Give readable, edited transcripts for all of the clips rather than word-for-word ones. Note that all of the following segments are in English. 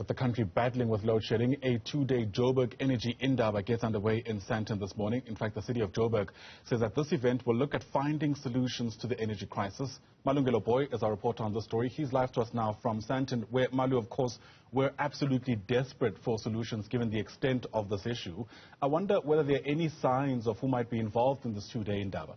the country battling with load shedding, a two-day Joburg Energy Indaba gets underway in Sandton this morning. In fact, the City of Joburg says that this event will look at finding solutions to the energy crisis. Malungelo Booi is our reporter on this story. He's live to us now from Sandton, where, Malu, of course, we're absolutely desperate for solutions given the extent of this issue. I wonder whether there are any signs of who might be involved in this two-day Indaba.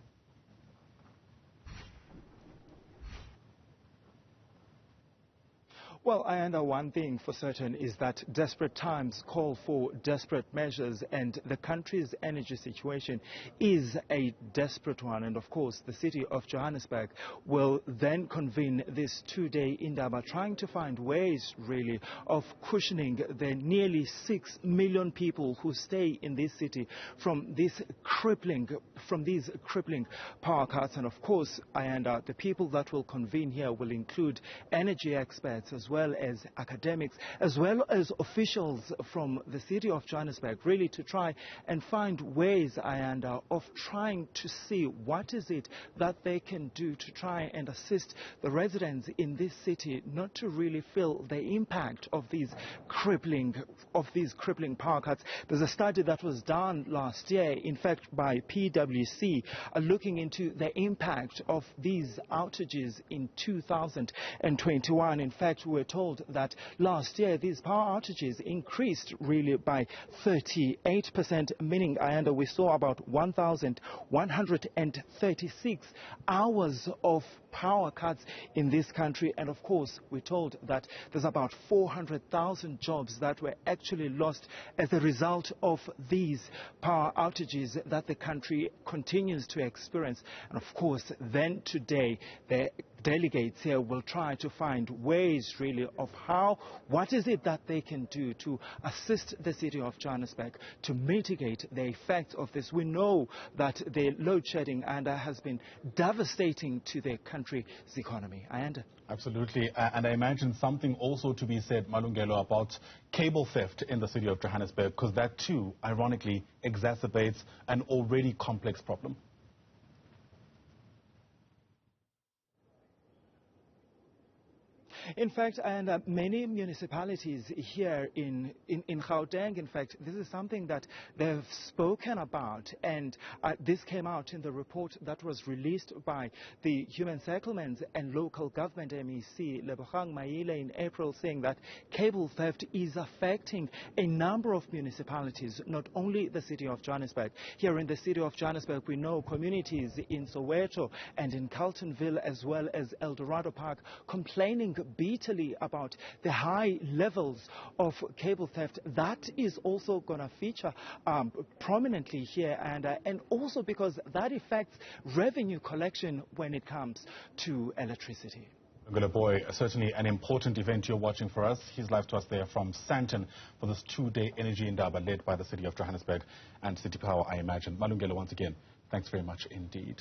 Well, and one thing for certain is that desperate times call for desperate measures, and the country's energy situation is a desperate one. And of course, the City of Johannesburg will then convene this two-day Indaba, trying to find ways, really, of cushioning the nearly 6 million people who stay in this city from these crippling power cuts. And of course, the people that will convene here will include energy experts as well as academics, as well as officials from the City of Johannesburg, really to try and find ways of trying to see what is it that they can do to try and assist the residents in this city not to really feel the impact of these crippling power cuts. There's a study that was done last year, in fact by PwC, looking into the impact of these outages in 2021. In fact, we're told that last year these power outages increased really by 38%, meaning we saw about 1,136 hours of power cuts in this country. And of course, we're told that there's about 400,000 jobs that were actually lost as a result of these power outages that the country continues to experience. And of course, then today, the delegates here will try to find ways really of what is it that they can do to assist the City of Johannesburg to mitigate the effects of this. We know that the load shedding has been devastating to the country's economy. Absolutely. And I imagine something also to be said, Malungelo, about cable theft in the City of Johannesburg, because that too, ironically, exacerbates an already complex problem. In fact, many municipalities here in Gauteng, in fact, this is something that they've spoken about, and this came out in the report that was released by the Human Settlements and Local Government MEC, Lebogang Maile, in April, saying that cable theft is affecting a number of municipalities, not only the City of Johannesburg. Here in the City of Johannesburg, we know communities in Soweto and in Carltonville, as well as El Dorado Park, complaining bitterly about the high levels of cable theft. That is also going to feature prominently here, and also because that affects revenue collection when it comes to electricity. Booi, certainly an important event you're watching for us. He's live to us there from Sandton for this two-day Energy Indaba led by the City of Johannesburg and City Power, I imagine. Malungelo, once again, thanks very much indeed.